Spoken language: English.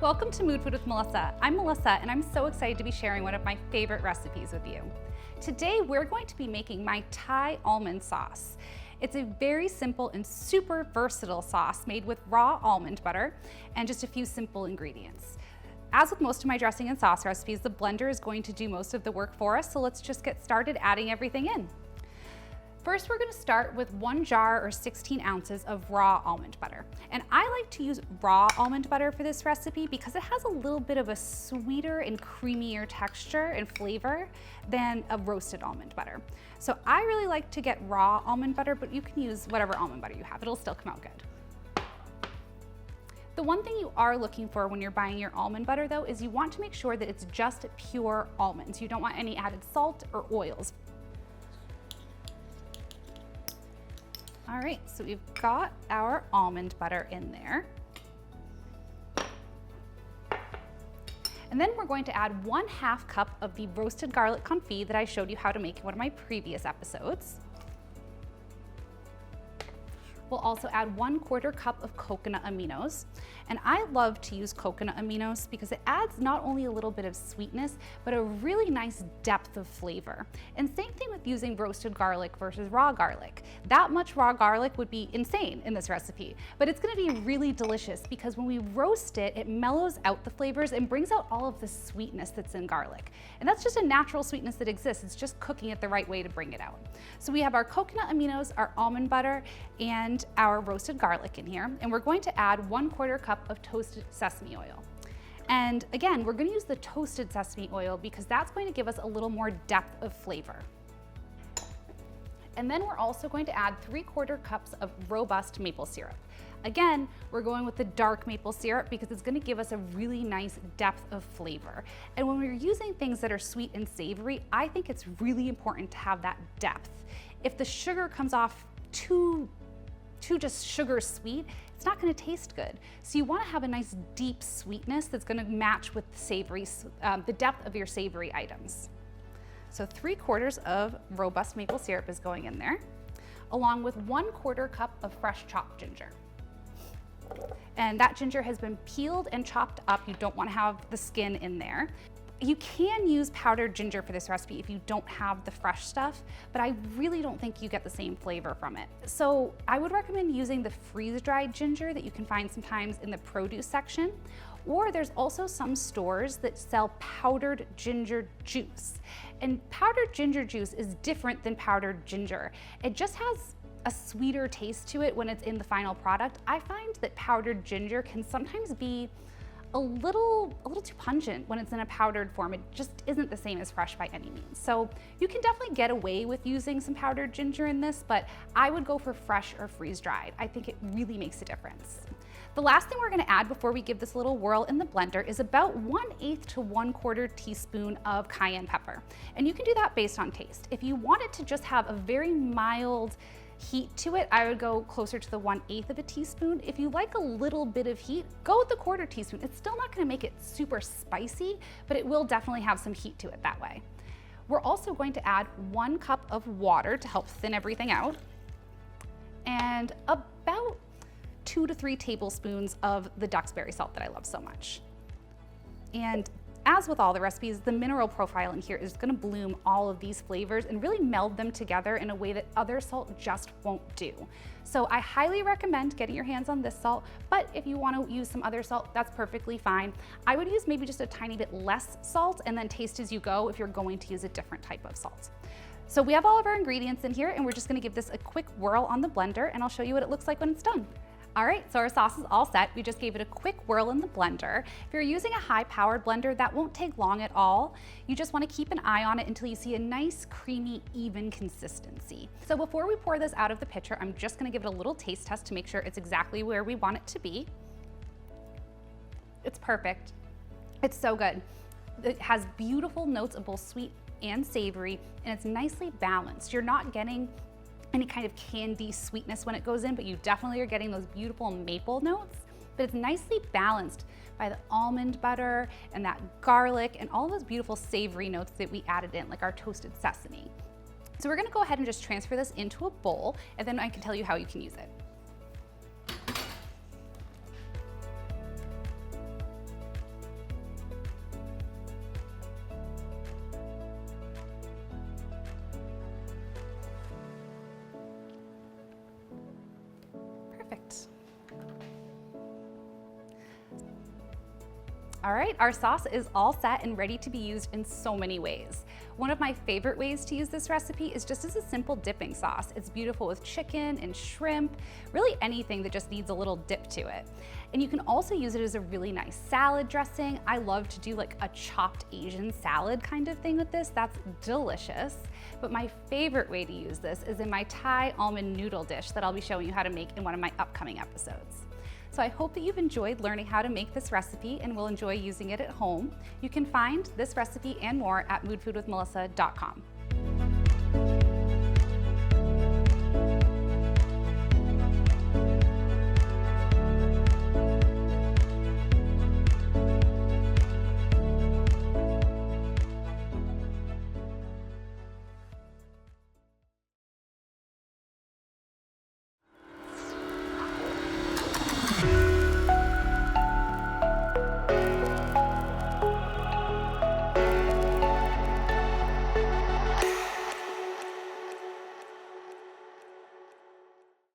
Welcome to Mood Food with Melissa. I'm Melissa and I'm so excited to be sharing one of my favorite recipes with you. Today we're going to be making my Thai almond sauce. It's a very simple and super versatile sauce made with raw almond butter and just a few simple ingredients. As with most of my dressing and sauce recipes, the blender is going to do most of the work for us, so let's just get started adding everything in. First, we're going to start with 1 jar or 16 ounces of raw almond butter. And I like to use raw almond butter for this recipe because it has a little bit of a sweeter and creamier texture and flavor than a roasted almond butter. So I really like to get raw almond butter, but you can use whatever almond butter you have. It'll still come out good. The one thing you are looking for when you're buying your almond butter though is you want to make sure that it's just pure almonds. You don't want any added salt or oils. All right, so we've got our almond butter in there. And then we're going to add 1/2 cup of the roasted garlic confit that I showed you how to make in one of my previous episodes. We'll also add 1/4 cup of coconut aminos. And I love to use coconut aminos because it adds not only a little bit of sweetness, but a really nice depth of flavor. And same thing with using roasted garlic versus raw garlic. That much raw garlic would be insane in this recipe, but it's gonna be really delicious because when we roast it, it mellows out the flavors and brings out all of the sweetness that's in garlic. And that's just a natural sweetness that exists. It's just cooking it the right way to bring it out. So we have our coconut aminos, our almond butter, and our roasted garlic in here, and we're going to add 1/4 cup of toasted sesame oil. And again, we're going to use the toasted sesame oil because that's going to give us a little more depth of flavor. And then we're also going to add 3/4 cups of robust maple syrup. Again, we're going with the dark maple syrup because it's going to give us a really nice depth of flavor. And when we're using things that are sweet and savory, I think it's really important to have that depth. If the sugar comes off too just sugar sweet, it's not going to taste good. So you want to have a nice deep sweetness that's going to match with the savory, the depth of your savory items. So 3/4 of robust maple syrup is going in there, along with 1/4 cup of fresh chopped ginger. And that ginger has been peeled and chopped up. You don't want to have the skin in there. You can use powdered ginger for this recipe if you don't have the fresh stuff, but I really don't think you get the same flavor from it. So I would recommend using the freeze-dried ginger that you can find sometimes in the produce section, or there's also some stores that sell powdered ginger juice. And powdered ginger juice is different than powdered ginger. It just has a sweeter taste to it when it's in the final product. I find that powdered ginger can sometimes be a little too pungent when it's in a powdered form. It just isn't the same as fresh by any means. So you can definitely get away with using some powdered ginger in this, but I would go for fresh or freeze-dried. I think it really makes a difference. The last thing we're gonna add before we give this a little whirl in the blender is about 1/8 to 1/4 teaspoon of cayenne pepper. And you can do that based on taste. If you want it to just have a very mild heat to it, I would go closer to the 1/8 of a teaspoon. If you like a little bit of heat, go with the 1/4 teaspoon. It's still not gonna make it super spicy, but it will definitely have some heat to it that way. We're also going to add 1 cup of water to help thin everything out, and about 2 to 3 tablespoons of the Duxbury salt that I love so much. And as with all the recipes, the mineral profile in here is gonna bloom all of these flavors and really meld them together in a way that other salt just won't do. So I highly recommend getting your hands on this salt, but if you wanna use some other salt, that's perfectly fine. I would use maybe just a tiny bit less salt and then taste as you go if you're going to use a different type of salt. So we have all of our ingredients in here and we're just gonna give this a quick whirl on the blender and I'll show you what it looks like when it's done. All right, so our sauce is all set. We just gave it a quick whirl in the blender. If you're using a high-powered blender, that won't take long at all. You just wanna keep an eye on it until you see a nice, creamy, even consistency. So before we pour this out of the pitcher, I'm just gonna give it a little taste test to make sure it's exactly where we want it to be. It's perfect. It's so good. It has beautiful notes of both sweet and savory, and it's nicely balanced. You're not getting any kind of candy sweetness when it goes in, but you definitely are getting those beautiful maple notes. But it's nicely balanced by the almond butter and that garlic and all those beautiful savory notes that we added in, like our toasted sesame. So we're gonna go ahead and just transfer this into a bowl, and then I can tell you how you can use it. use it. Perfect. All right, our sauce is all set and ready to be used in so many ways. One of my favorite ways to use this recipe is just as a simple dipping sauce. It's beautiful with chicken and shrimp, really anything that just needs a little dip to it. And you can also use it as a really nice salad dressing. I love to do like a chopped Asian salad kind of thing with this. That's delicious. But my favorite way to use this is in my Thai almond noodle dish that I'll be showing you how to make in one of my upcoming episodes. So I hope that you've enjoyed learning how to make this recipe and will enjoy using it at home. You can find this recipe and more at moodfoodwithmelissa.com.